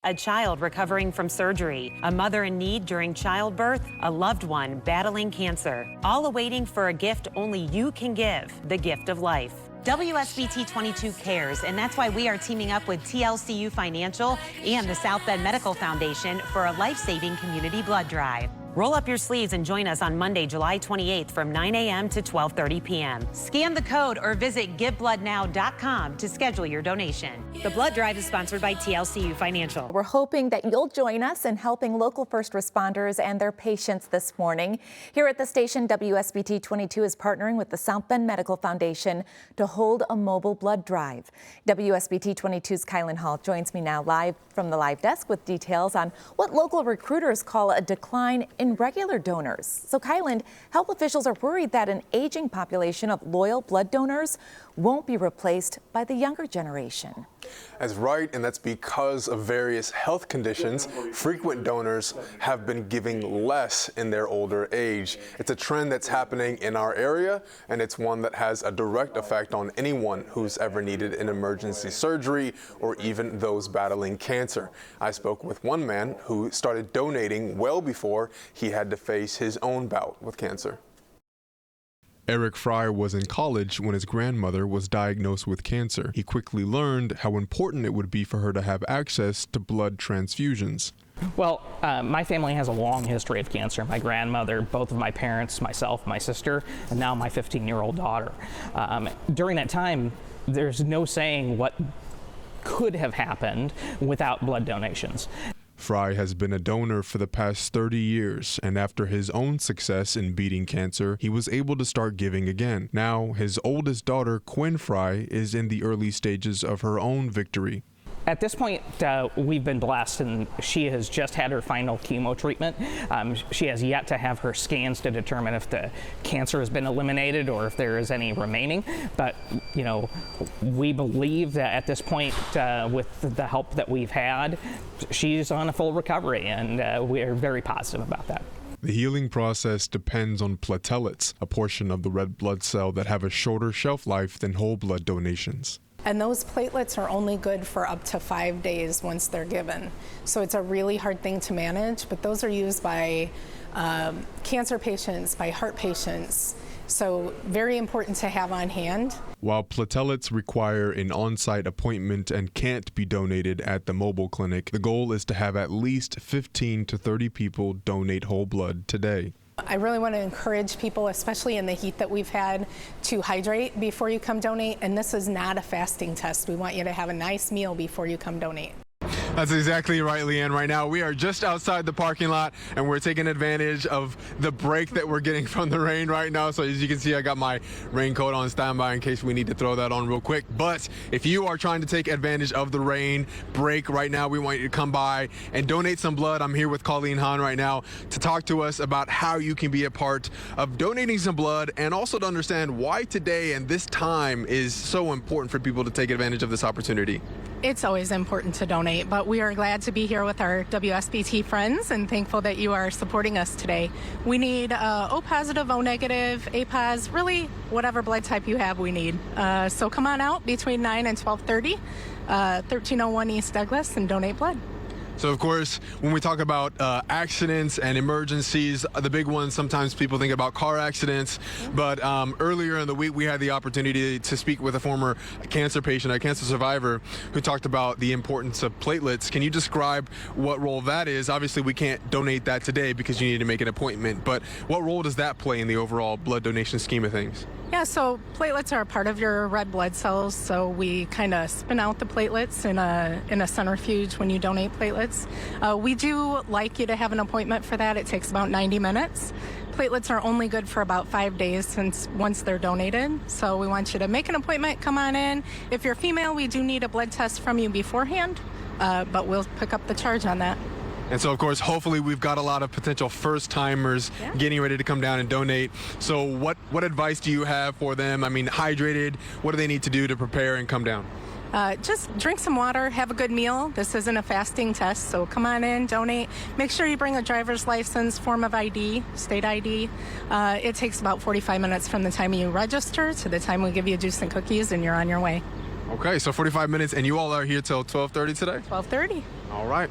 a child recovering from surgery, a mother in need during childbirth, a loved one battling cancer, all awaiting for a gift only you can give, the gift of life. WSBT22 cares, and that's why we are teaming up with TLCU Financial and the South Bend Medical Foundation for a life-saving community blood drive. Roll up your sleeves and join us on Monday, July 28th from 9 a.m. to 12:30 p.m. Scan the code or visit GiveBloodNow.com to schedule your donation. The blood drive is sponsored by TLCU Financial. We're hoping that you'll join us in helping local first responders and their patients this morning. Here at the station, WSBT22 is partnering with the South Bend Medical Foundation to hold a mobile blood drive. WSBT22's Kylan Hall joins me now live from the live desk with details on what local recruiters call a decline in regular donors. So Kylan, health officials are worried that an aging population of loyal blood donors won't be replaced by the younger generation. That's right, and that's because of various health conditions. Frequent donors have been giving less in their older age. It's a trend that's happening in our area, and it's one that has a direct effect on anyone who's ever needed an emergency surgery or even those battling cancer. I spoke with one man who started donating well before he had to face his own bout with cancer. Eric Fry was in college when his grandmother was diagnosed with cancer. He quickly learned how important it would be for her to have access to blood transfusions. Well, my family has a long history of cancer. My grandmother, both of my parents, myself, my sister, and now my 15-year-old daughter. During that time, there's no saying what could have happened without blood donations. Fry has been a donor for the past 30 years, and after his own success in beating cancer, he was able to start giving again. Now, his oldest daughter, Quinn Fry, is in the early stages of her own victory. At this point, we've been blessed, and she has just had her final chemo treatment. She has yet to have her scans to determine if the cancer has been eliminated or if there is any remaining. But, you know, we believe that at this point, with the help that we've had, she's on a full recovery, and we are very positive about that. The healing process depends on platelets, a portion of the red blood cell that have a shorter shelf life than whole blood donations. And those platelets are only good for up to 5 days once they're given. So it's a really hard thing to manage, but those are used by cancer patients, by heart patients. So very important to have on hand. While platelets require an on-site appointment and can't be donated at the mobile clinic, the goal is to have at least 15 to 30 people donate whole blood today. I really want to encourage people, especially in the heat that we've had, to hydrate before you come donate. And this is not a fasting test. We want you to have a nice meal before you come donate. That's exactly right, Leanne. Right now, we are just outside the parking lot, and we're taking advantage of the break that we're getting from the rain right now. So as you can see, I got my raincoat on standby in case we need to throw that on real quick. But if you are trying to take advantage of the rain break right now, we want you to come by and donate some blood. I'm here with Colleen Hahn right now to talk to us about how you can be a part of donating some blood, and also to understand why today and this time is so important for people to take advantage of this opportunity. It's always important to donate, but we are glad to be here with our WSBT friends and thankful that you are supporting us today. We need O positive, O negative, A pos, really whatever blood type you have we need. So come on out between 9 and 12:30, 1301 East Douglas, and donate blood. So, of course, when we talk about accidents and emergencies, the big ones, sometimes people think about car accidents. But earlier in the week, we had the opportunity to speak with a former cancer patient, a cancer survivor, who talked about the importance of platelets. Can you describe what role that is? Obviously, we can't donate that today because you need to make an appointment. But what role does that play in the overall blood donation scheme of things? Yeah, so platelets are a part of your red blood cells. So we kind of spin out the platelets in a centrifuge when you donate platelets. We do like you to have an appointment for that. It takes about 90 minutes. Platelets are only good for about 5 days once they're donated. So we want you to make an appointment, come on in. If you're female, we do need a blood test from you beforehand, but we'll pick up the charge on that. And so, of course, hopefully we've got a lot of potential first-timers getting ready to come down and donate. So what advice do you have for them? I mean, hydrated, what do they need to do to prepare and come down? Just drink some water, have a good meal. This isn't a fasting test, so come on in, donate. Make sure you bring a driver's license, form of ID, state ID. It takes about 45 minutes from the time you register to the time we give you juice and cookies, and you're on your way. Okay, so 45 minutes, and you all are here till 12:30 today? 12:30. All right.